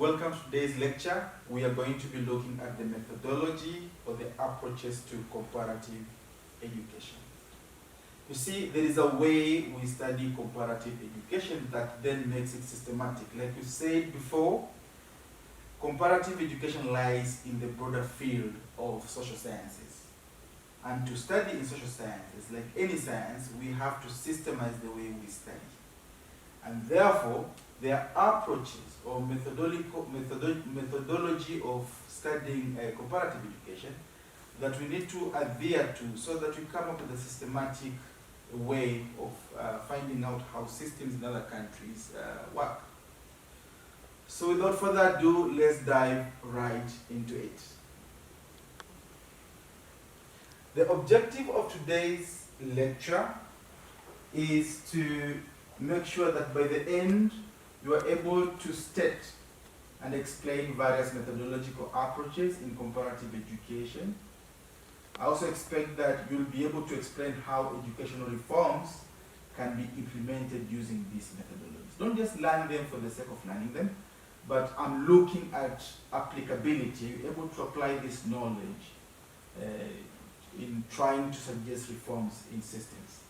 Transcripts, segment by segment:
welcome to today's lecture. We are going to be looking at the methodology or the approaches to comparative education. You see, there is a way we study comparative education that then makes it systematic. Like we said before, comparative education lies in the broader field of social sciences. And to study in social sciences, like any science, we have to systemize the way we study. And therefore, there are approaches or methodology of studying comparative education that we need to adhere to so that we come up with a systematic way of finding out how systems in other countries work. So without further ado, let's dive right into it. The objective of today's lecture is to make sure that by the end you are able to state and explain various methodological approaches in comparative education. I also expect that you'll be able to explain how educational reforms can be implemented using these methodologies. Don't just learn them for the sake of learning them, but I'm looking at applicability. You're able to apply this knowledge in trying to suggest reforms in systems.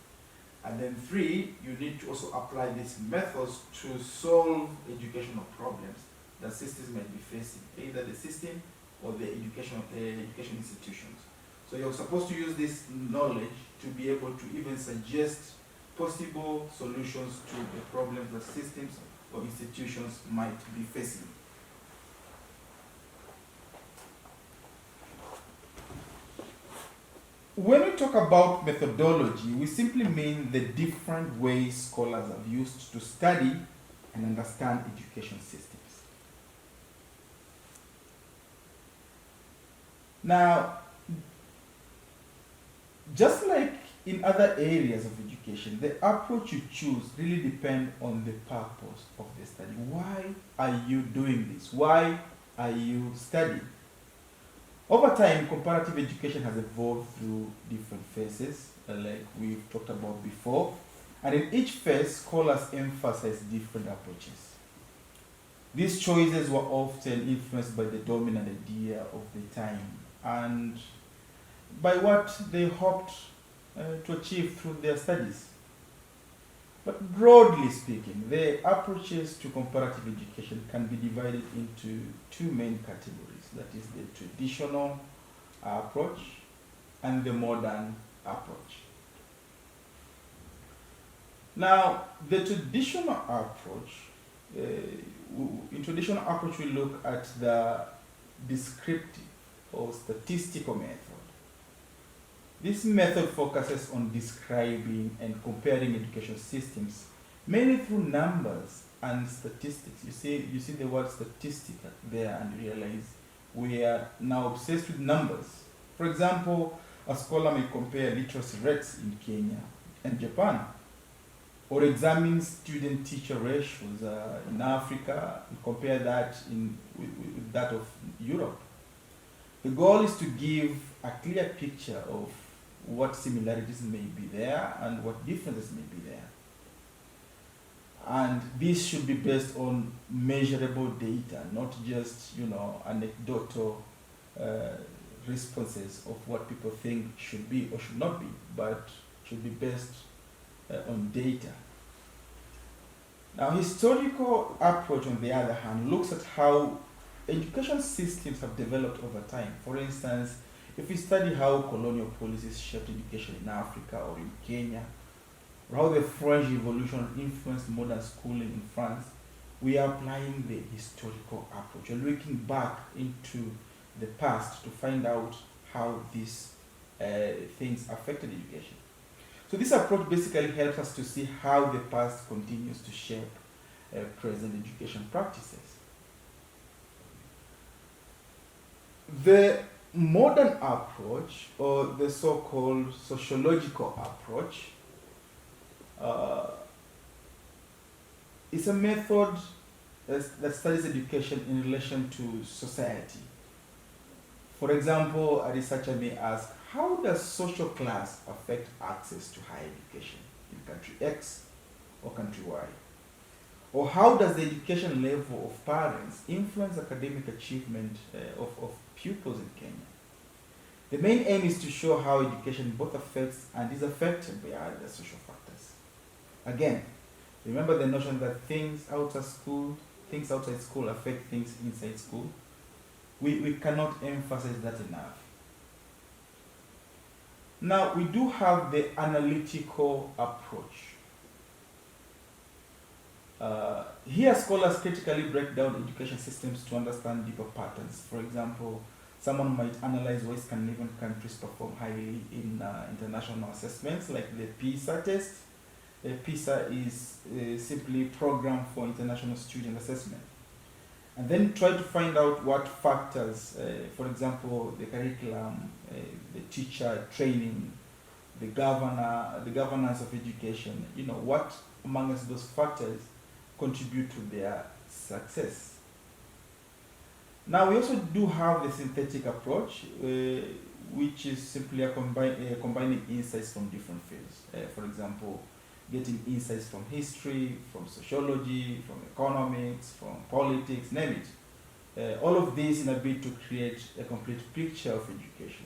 And then 3, you need to also apply these methods to solve educational problems that systems might be facing, either the system or the education institutions. So you're supposed to use this knowledge to be able to even suggest possible solutions to the problems that systems or institutions might be facing. When we talk about methodology, we simply mean the different ways scholars have used to study and understand education systems. Now, just like in other areas of education, the approach you choose really depends on the purpose of the study. Why are you doing this? Why are you studying? Over time, comparative education has evolved through different phases, like we've talked about before. And in each phase, scholars emphasize different approaches. These choices were often influenced by the dominant idea of the time and by what they hoped to achieve through their studies. But broadly speaking, the approaches to comparative education can be divided into 2 main categories. That is the traditional approach and the modern approach. Now, the traditional approach, in traditional approach we look at the descriptive or statistical method. This method focuses on describing and comparing education systems, mainly through numbers and statistics. You see the word statistic there and you realize we are now obsessed with numbers. For example, a scholar may compare literacy rates in Kenya and Japan, or examine student-teacher ratios in Africa and compare that with that of Europe. The goal is to give a clear picture of what similarities may be there and what differences may be there. And this should be based on measurable data, not just anecdotal responses of what people think should be or should not be, but should be based on data. Now, historical approach, on the other hand, looks at how education systems have developed over time. For instance, if we study how colonial policies shaped education in Africa or in Kenya, or how the French Revolution influenced modern schooling in France, we are applying the historical approach. We're looking back into the past to find out how these things affected education. So this approach basically helps us to see how the past continues to shape present education practices. The modern approach, or the so-called sociological approach, is a method that studies education in relation to society. For example, a researcher may ask, how does social class affect access to higher education in country X or country Y? Or how does the education level of parents influence academic achievement of pupils in Kenya? The main aim is to show how education both affects and is affected by other social factors. Again, remember the notion that things outside school affect things inside school. We cannot emphasize that enough. Now, we do have the analytical approach. Here, scholars critically break down education systems to understand deeper patterns. For example, someone might analyze why Scandinavian countries perform highly in international assessments like the PISA test. PISA is simply program for international student assessment. And then try to find out what factors, for example, the curriculum, the teacher training, the governance of education, what amongst those factors contribute to their success. Now, we also do have the synthetic approach, which is simply combining insights from different fields. For example, getting insights from history, from sociology, from economics, from politics, name it. All of these in a bid to create a complete picture of education.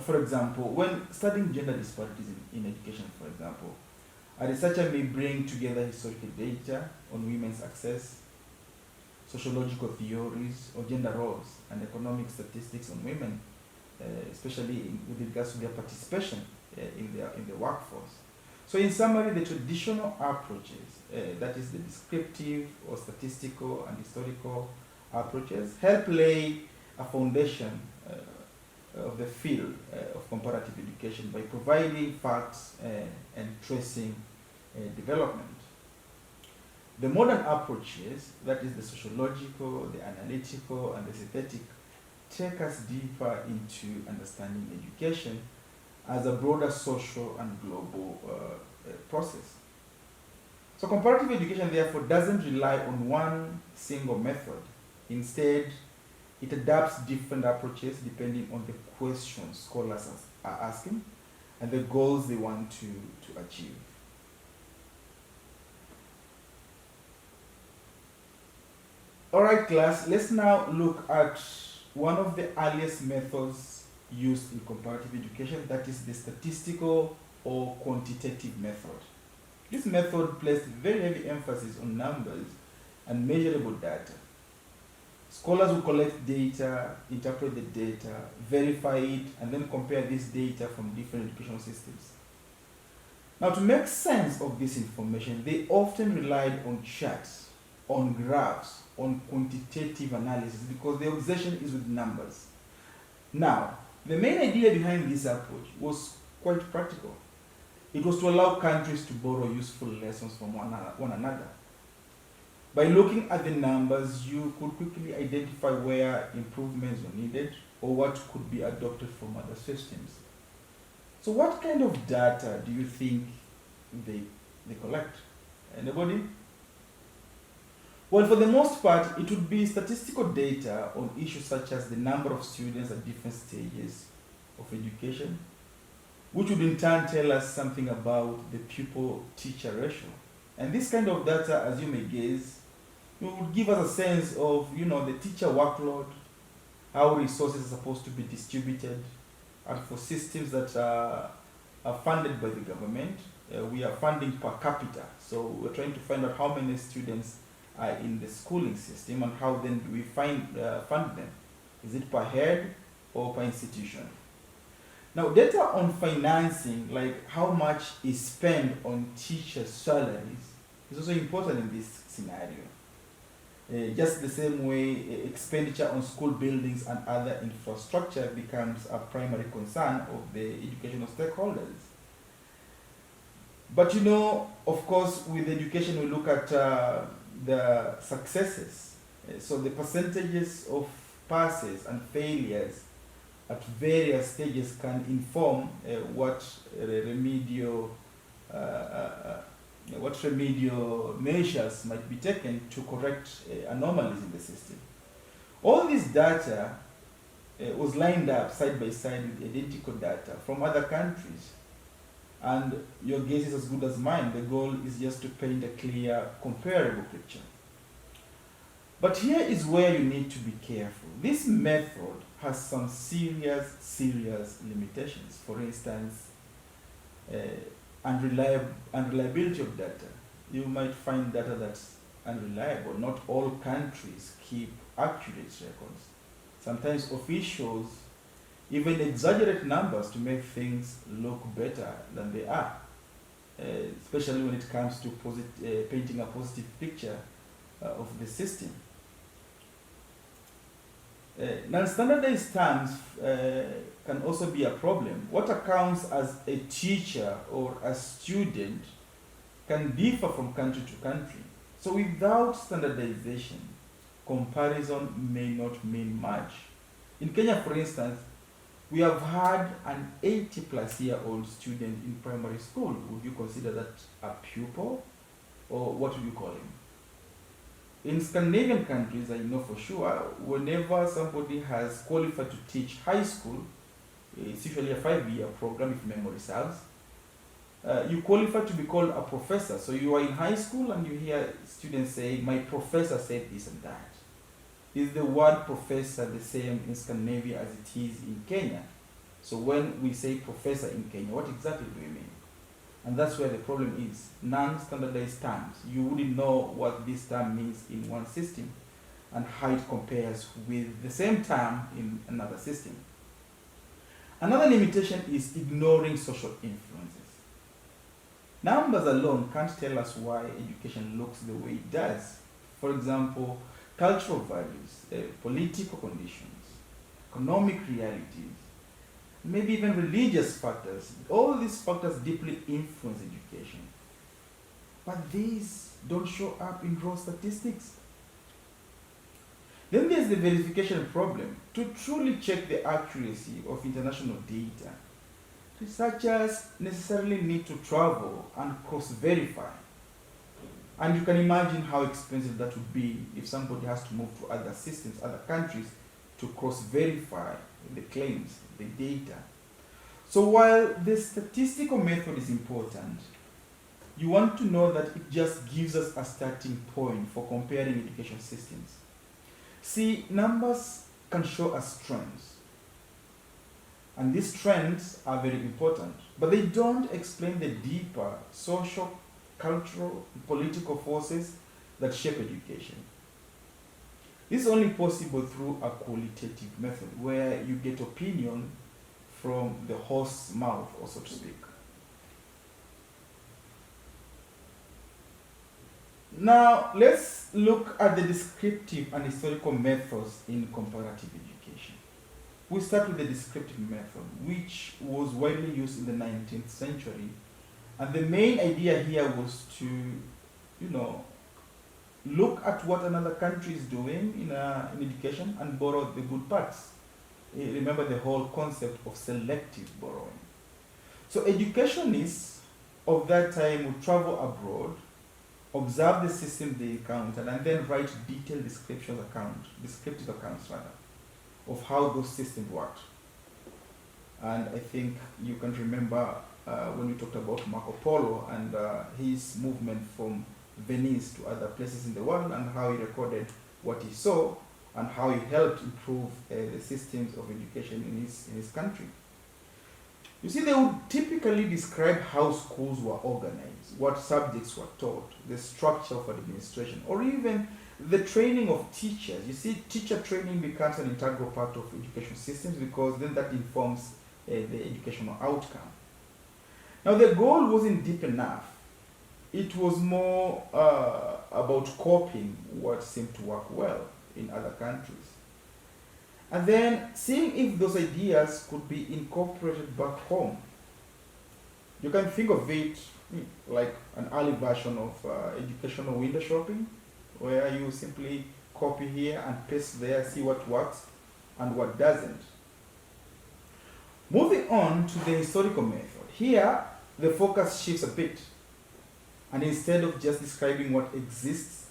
For example, when studying gender disparities in education, for example, a researcher may bring together historical data on women's access, sociological theories or gender roles, and economic statistics on women, especially with regards to their participation in the workforce. So in summary, the traditional approaches, that is the descriptive or statistical and historical approaches, help lay a foundation of the field of comparative education by providing facts and tracing development. The modern approaches, that is the sociological, the analytical, and the synthetic, take us deeper into understanding education as a broader social and global process. So comparative education, therefore, doesn't rely on one single method. Instead, it adapts different approaches depending on the questions scholars are asking and the goals they want to achieve. Alright class, let's now look at one of the earliest methods used in comparative education, that is the statistical or quantitative method. This method placed very heavy emphasis on numbers and measurable data. Scholars will collect data, interpret the data, verify it, and then compare this data from different educational systems. Now, to make sense of this information, they often relied on charts, on graphs, on quantitative analysis, because the obsession is with numbers. Now, the main idea behind this approach was quite practical. It was to allow countries to borrow useful lessons from one another. By looking at the numbers, you could quickly identify where improvements were needed or what could be adopted from other systems. So what kind of data do you think they collect? Anybody? Well, for the most part, it would be statistical data on issues such as the number of students at different stages of education, which would in turn tell us something about the pupil-teacher ratio. And this kind of data, as you may guess, would give us a sense of, the teacher workload, how resources are supposed to be distributed, and for systems that are funded by the government, we are funding per capita. So we're trying to find out how many students are in the schooling system and how then do we fund them. Is it per head or per institution? Now, data on financing, like how much is spent on teachers' salaries, is also important in this scenario. Just the same way expenditure on school buildings and other infrastructure becomes a primary concern of the educational stakeholders. But of course, with education, we look at the successes. So the percentages of passes and failures at various stages can inform what remedial measures might be taken to correct anomalies in the system. All this data was lined up side by side with identical data from other countries. And your guess is as good as mine. The goal is just to paint a clear, comparable picture. But here is where you need to be careful. This method has some serious limitations. For instance, unreliability of data. You might find data that's unreliable. Not all countries keep accurate records. Sometimes officials even exaggerate numbers to make things look better than they are, especially when it comes to painting a positive picture of the system. Non-standardized terms can also be a problem. What accounts as a teacher or a student can differ from country to country. So without standardization, comparison may not mean much. In Kenya, for instance, we have had an 80-plus-year-old student in primary school. Would you consider that a pupil? Or what would you call him? In Scandinavian countries, I know for sure, whenever somebody has qualified to teach high school, it's usually a 5-year program if memory serves, you qualify to be called a professor. So you are in high school and you hear students say, my professor said this and that. Is the word professor the same in Scandinavia as it is in Kenya? So when we say professor in Kenya, what exactly do we mean? And that's where the problem is. Non-standardized terms. You wouldn't know what this term means in one system and how it compares with the same term in another system. Another limitation is ignoring social influences. Numbers alone can't tell us why education looks the way it does. For example, cultural values, political conditions, economic realities, maybe even religious factors. All these factors deeply influence education. But these don't show up in raw statistics. Then there's the verification problem. To truly check the accuracy of international data, researchers necessarily need to travel and cross-verify. And you can imagine how expensive that would be if somebody has to move to other systems, other countries, to cross-verify the claims, the data. So while the statistical method is important, you want to know that it just gives us a starting point for comparing education systems. See, numbers can show us trends. And these trends are very important, but they don't explain the deeper social, cultural, political forces that shape education. This is only possible through a qualitative method where you get opinion from the horse's mouth, or so to speak. Now, let's look at the descriptive and historical methods in comparative education. We start with the descriptive method, which was widely used in the 19th century. And the main idea here was to, look at what another country is doing in education and borrow the good parts. Remember the whole concept of selective borrowing. So educationists of that time would travel abroad, observe the system they encountered, and then write detailed descriptive accounts of how those systems worked. And I think you can remember when we talked about Marco Polo and his movement from Venice to other places in the world, and how he recorded what he saw and how he helped improve the systems of education in his country. You see, they would typically describe how schools were organized, what subjects were taught, the structure of administration, or even the training of teachers. You see, teacher training becomes an integral part of education systems because then that informs the educational outcome. Now, the goal wasn't deep enough. It was more about copying what seemed to work well in other countries. And then seeing if those ideas could be incorporated back home. You can think of it like an early version of educational window shopping, where you simply copy here and paste there, see what works and what doesn't. Moving on to the historical method. Here, the focus shifts a bit. And instead of just describing what exists,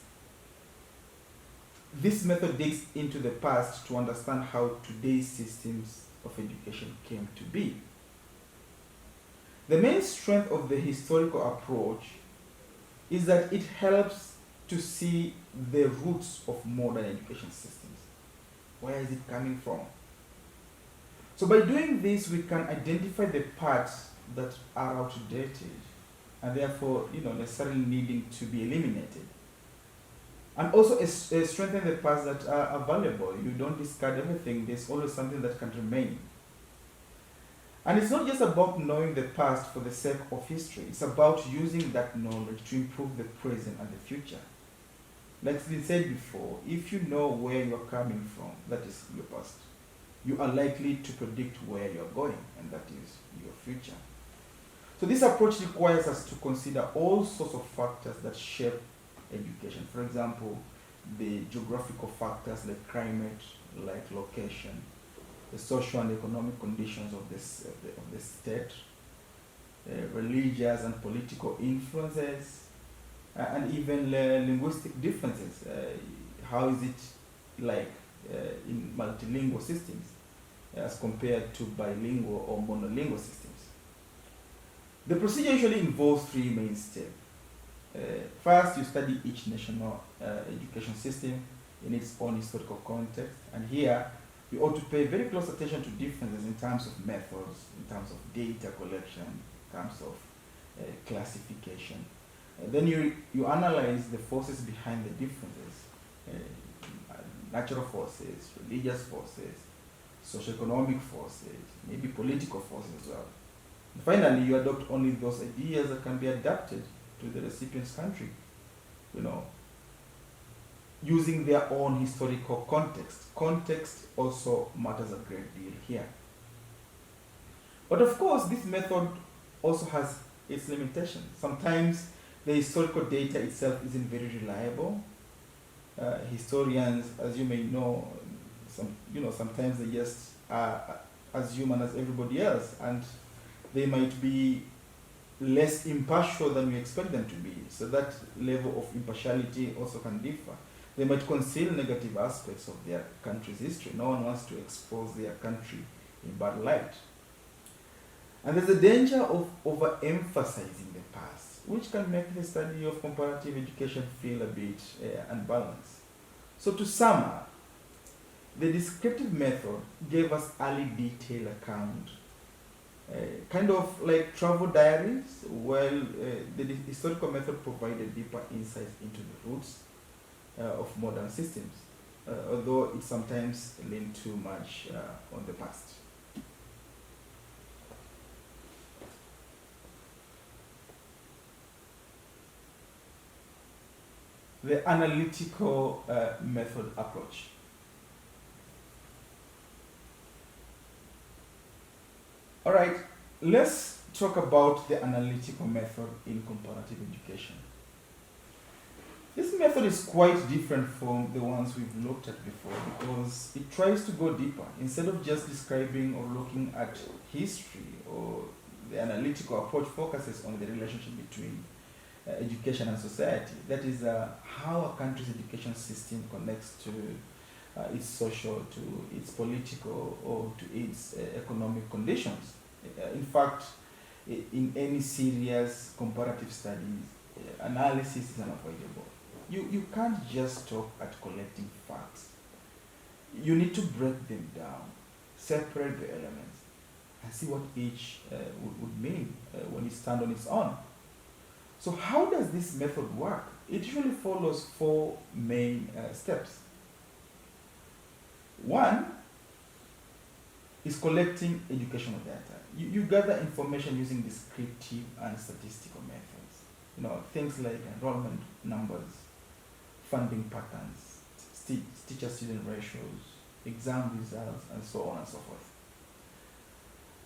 this method digs into the past to understand how today's systems of education came to be. The main strength of the historical approach is that it helps to see the roots of modern education systems. Where is it coming from? So by doing this, we can identify the parts that are outdated and therefore, necessarily needing to be eliminated. And also strengthen the parts that are valuable. You don't discard everything. There's always something that can remain. And it's not just about knowing the past for the sake of history. It's about using that knowledge to improve the present and the future. Like it's been said before, if you know where you're coming from, that is your past, you are likely to predict where you're going, and that is your future. So this approach requires us to consider all sorts of factors that shape education. For example, the geographical factors like climate, like location, the social and economic conditions of the state, religious and political influences, and even linguistic differences. How is it like in multilingual systems as compared to bilingual or monolingual systems? The procedure usually involves three main steps. First, you study each national education system in its own historical context, and here you ought to pay very close attention to differences in terms of methods, in terms of data collection, in terms of classification. Then you analyze the forces behind the differences, natural forces, religious forces, socioeconomic forces, maybe political forces as well. And finally, you adopt only those ideas that can be adapted to the recipient's country, using their own historical context. Context also matters a great deal here. But of course, this method also has its limitations. Sometimes the historical data itself isn't very reliable. Historians, as you may know, sometimes they just are as human as everybody else, and they might be less impartial than we expect them to be. So that level of impartiality also can differ. They might conceal negative aspects of their country's history. No one wants to expose their country in bad light. And there's a danger of overemphasizing the past, which can make the study of comparative education feel a bit unbalanced. So to sum up, the descriptive method gave us early detailed account, kind of like travel diaries, while the historical method provided deeper insights into the roots of modern systems, although it sometimes leaned too much on the past. The analytical method approach. All right, let's talk about the analytical method in comparative education. This method is quite different from the ones we've looked at before because it tries to go deeper. Instead of just describing or looking at history, or the analytical approach focuses on the relationship between education and society. That is how a country's education system connects to its social, to its political, or to its economic conditions. In fact, in any serious comparative studies, analysis is unavoidable. You can't just stop at collecting facts. You need to break them down, separate the elements, and see what each would mean when it stands on its own. So how does this method work? It usually follows four main steps. One is collecting educational data. You gather information using descriptive and statistical methods. Things like enrollment numbers, funding patterns, teacher-student ratios, exam results, and so on and so forth.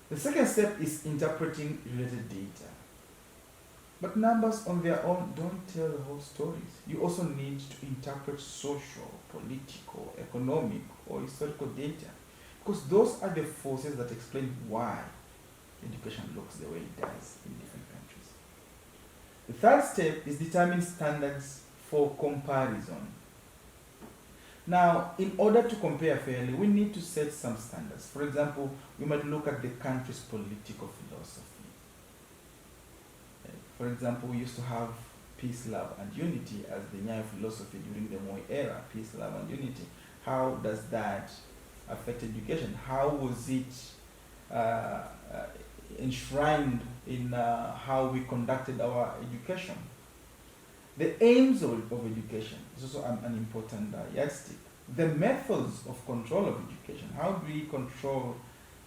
The second step is interpreting related data. But numbers on their own don't tell the whole stories. You also need to interpret social, political, economic, or historical data, because those are the forces that explain why education looks the way it does in different countries. The third step is determining standards for comparison. Now, in order to compare fairly, we need to set some standards. For example, we might look at the country's political philosophy, For example, we used to have peace, love, and unity as the Nyayo philosophy during the Moi era, peace, love, and unity. How does that affect education? How was it uh, uh, enshrined in how we conducted our education? The aims of education is also an important yardstick. The methods of control of education. How do we control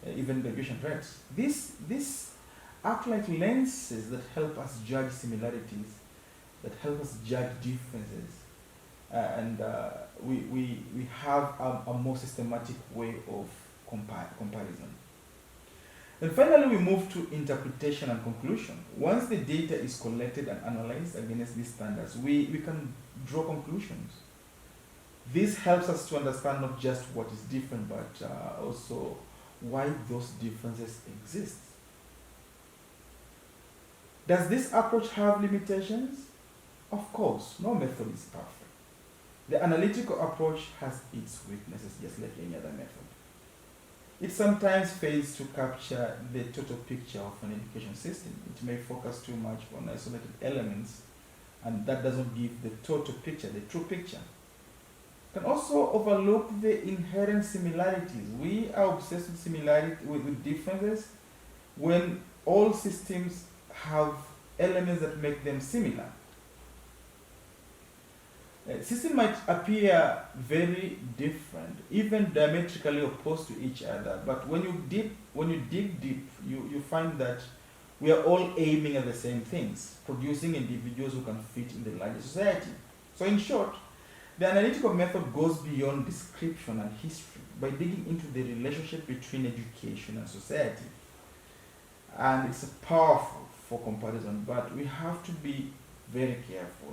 even graduation rates? This act like lenses that help us judge similarities, that help us judge differences, and we have a more systematic way of comparison. And finally, we move to interpretation and conclusion. Once the data is collected and analyzed against these standards, we can draw conclusions. This helps us to understand not just what is different, but also why those differences exist. Does this approach have limitations? Of course, no method is perfect. The analytical approach has its weaknesses, just like any other method. It sometimes fails to capture the total picture of an education system. It may focus too much on isolated elements, and that doesn't give the total picture, the true picture. It can also overlook the inherent similarities. We are obsessed with similarity, with differences, when all systems have elements that make them similar. Systems might appear very different, even diametrically opposed to each other, but when you dig deep, you find that we are all aiming at the same things, producing individuals who can fit in the larger society. So in short, the analytical method goes beyond description and history by digging into the relationship between education and society. And it's powerful for comparison, but we have to be very careful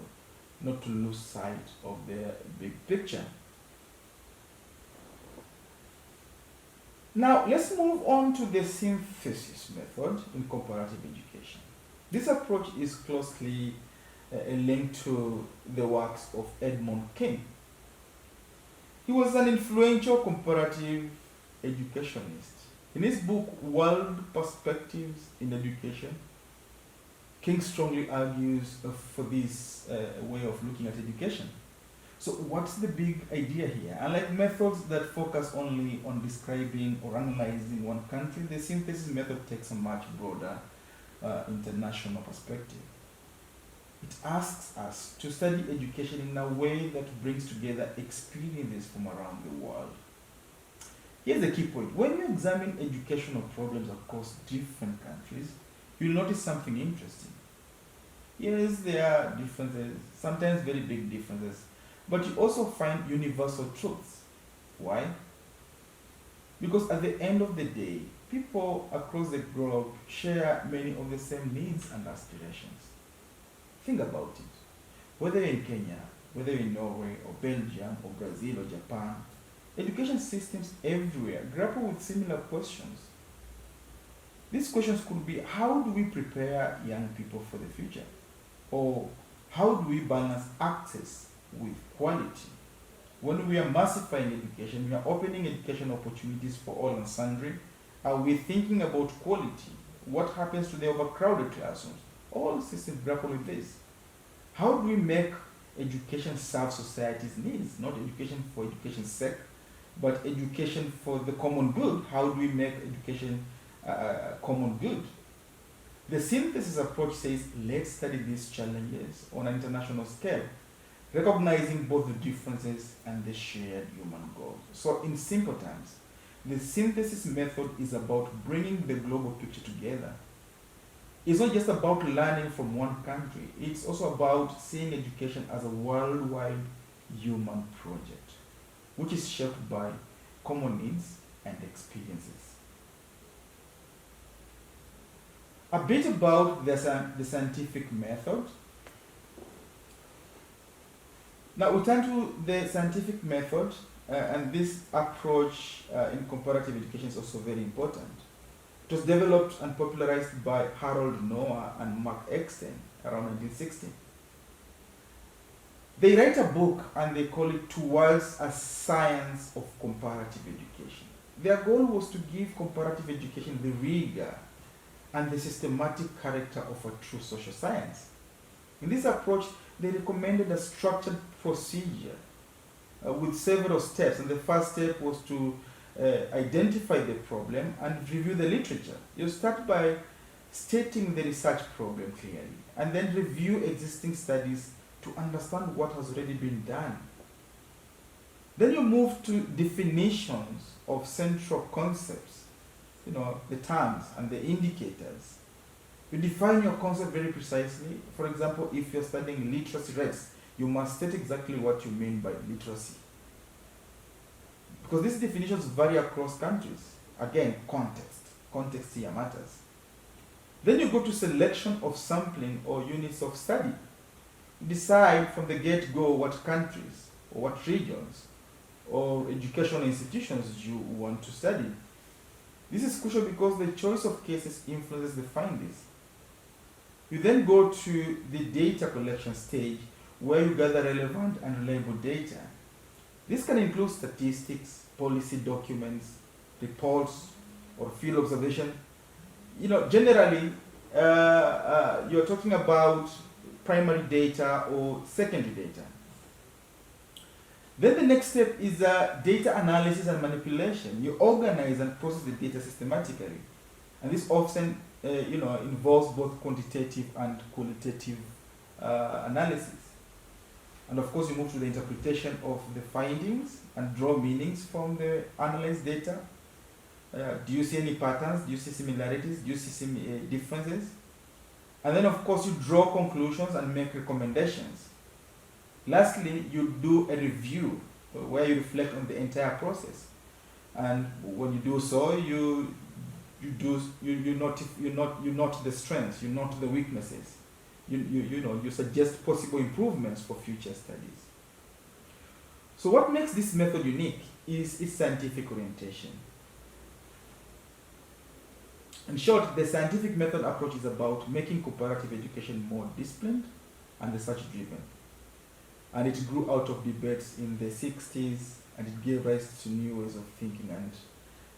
not to lose sight of the big picture. Now, let's move on to the synthesis method in comparative education. This approach is closely linked to the works of Edmund King. He was an influential comparative educationist. In his book, World Perspectives in Education, King strongly argues for this way of looking at education. So what's the big idea here? Unlike methods that focus only on describing or analyzing one country, the synthesis method takes a much broader international perspective. It asks us to study education in a way that brings together experiences from around the world. Here's the key point. When you examine educational problems across different countries, you'll notice something interesting. Yes, there are differences, sometimes very big differences, but you also find universal truths. Why? Because at the end of the day, people across the globe share many of the same needs and aspirations. Think about it. Whether you're in Kenya, whether you're in Norway, or Belgium, or Brazil, or Japan, education systems everywhere grapple with similar questions. These questions could be, how do we prepare young people for the future? Or how do we balance access with quality? When we are massifying education, we are opening education opportunities for all and sundry. Are we thinking about quality? What happens to the overcrowded classrooms? All systems grapple with this. How do we make education serve society's needs? Not education for education's sake, but education for the common good. How do we make education common good? The synthesis approach says, let's study these challenges on an international scale, recognizing both the differences and the shared human goals. So in simple terms, the synthesis method is about bringing the global picture together. It's not just about learning from one country. It's also about seeing education as a worldwide human project, which is shaped by common needs and experiences. A bit about the scientific method. Now we turn to the scientific method, and this approach in comparative education is also very important. It was developed and popularized by Harold Noah and Mark Eckstein around 1960. They write a book and they call it Towards a Science of Comparative Education. Their goal was to give comparative education the rigor and the systematic character of a true social science. In this approach, they recommended a structured procedure with several steps, and the first step was to identify the problem and review the literature. You start by stating the research problem clearly, and then review existing studies to understand what has already been done. Then you move to definitions of central concepts, the terms and the indicators. You define your concept very precisely. For example, if you're studying literacy rates, you must state exactly what you mean by literacy. Because these definitions vary across countries. Again, context. Context here matters. Then you go to selection of sampling or units of study. You decide from the get-go what countries or what regions or educational institutions you want to study. This is crucial because the choice of cases influences the findings. You then go to the data collection stage where you gather relevant and reliable data. This can include statistics, policy documents, reports, or field observation. Generally, you're talking about primary data or secondary data. Then the next step is data analysis and manipulation. You organize and process the data systematically. And this often involves both quantitative and qualitative analysis. And of course, you move to the interpretation of the findings and draw meanings from the analyzed data. Do you see any patterns? Do you see similarities? Do you see some differences? And then, of course, you draw conclusions and make recommendations. Lastly, you do a review where you reflect on the entire process. And when you do so, you note the strengths, you note the weaknesses. You suggest possible improvements for future studies. So what makes this method unique is its scientific orientation. In short, the scientific method approach is about making comparative education more disciplined and research-driven. And it grew out of debates in the 60s, and it gave rise to new ways of thinking, and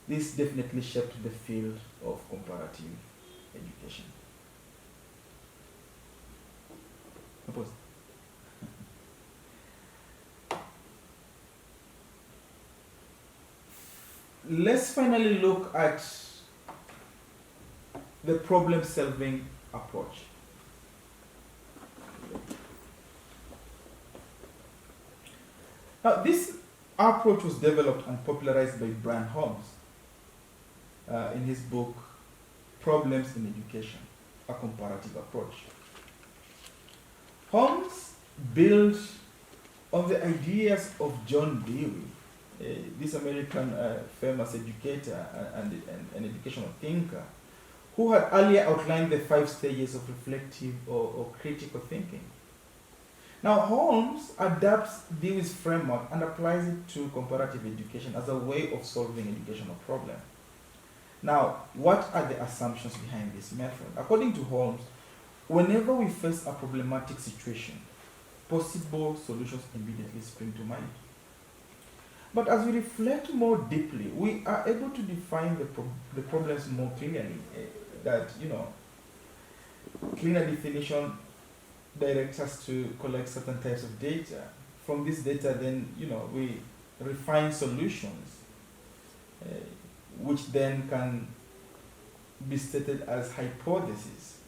this definitely shaped the field of comparative education. Oppose. Let's finally look at the problem-solving approach. Now, this approach was developed and popularized by Brian Holmes in his book, Problems in Education, a Comparative Approach. Holmes built on the ideas of John Dewey, this American famous educator and an educational thinker, who had earlier outlined the 5 stages of reflective or critical thinking. Now, Holmes adapts Dewey's framework and applies it to comparative education as a way of solving educational problems. Now, what are the assumptions behind this method? According to Holmes, whenever we face a problematic situation, possible solutions immediately spring to mind. But as we reflect more deeply, we are able to define the problems more clearly. Cleaner definition directs us to collect certain types of data. From this data, then, we refine solutions, which then can be stated as hypotheses.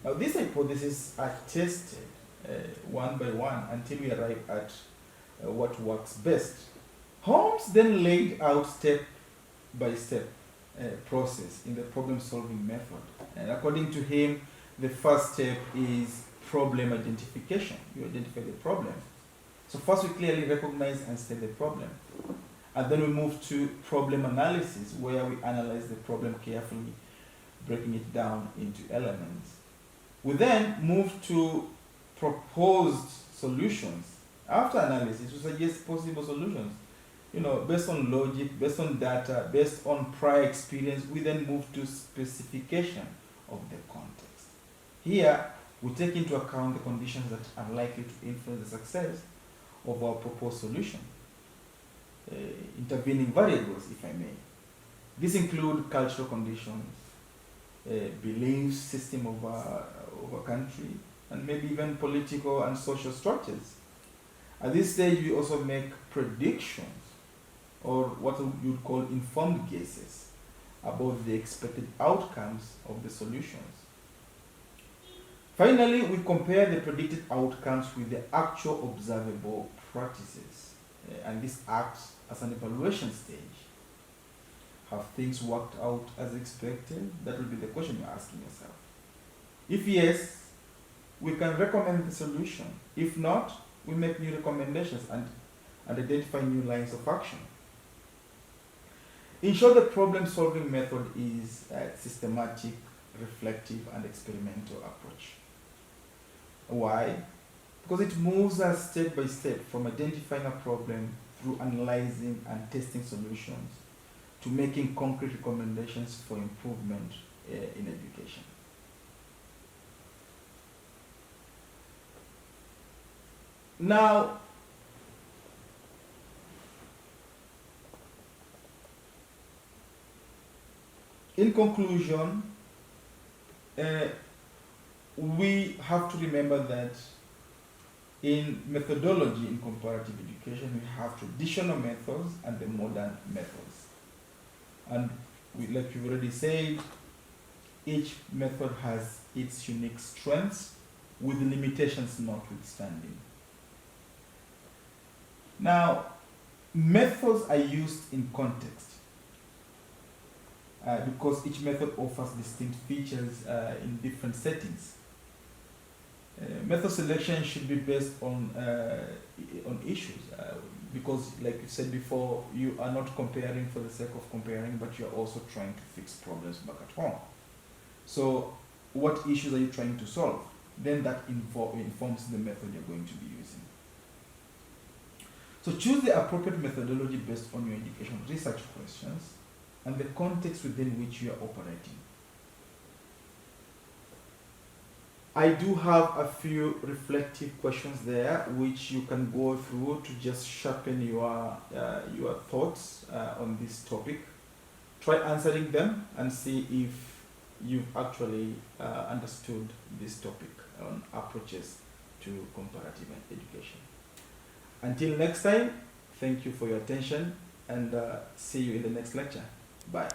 Now, these hypotheses are tested one by one until we arrive at what works best. Holmes then laid out step-by-step process in the problem-solving method. And according to him, the first step is problem identification. You identify the problem. So first we clearly recognize and state the problem. And then we move to problem analysis, where we analyze the problem carefully, breaking it down into elements. We then move to proposed solutions. After analysis, we suggest possible solutions. Based on logic, based on data, based on prior experience, we then move to specification of the context. Here, we take into account the conditions that are likely to influence the success of our proposed solution. Intervening variables, if I may. These include cultural conditions, belief system of a country, and maybe even political and social structures. At this stage, we also make predictions, or what you'd call informed guesses, about the expected outcomes of the solutions. Finally, we compare the predicted outcomes with the actual observable practices, and this acts as an evaluation stage. Have things worked out as expected? That will be the question you're asking yourself. If yes, we can recommend the solution. If not, we make new recommendations and identify new lines of action. In short, the problem-solving method is a systematic, reflective, and experimental approach. Why? Because it moves us step by step from identifying a problem through analyzing and testing solutions to making concrete recommendations for improvement in education. Now, in conclusion, we have to remember that in methodology in comparative education, we have traditional methods and the modern methods. And like you've already said, each method has its unique strengths with limitations notwithstanding. Now, methods are used in context because each method offers distinct features in different settings. Method selection should be based on issues because, like you said before, you are not comparing for the sake of comparing, but you are also trying to fix problems back at home. So, what issues are you trying to solve? Then that informs the method you're going to be using. So choose the appropriate methodology based on your education research questions and the context within which you are operating. I do have a few reflective questions there which you can go through to just sharpen your thoughts on this topic. Try answering them and see if you've actually understood this topic on approaches to comparative education. Until next time, thank you for your attention and see you in the next lecture. Bye.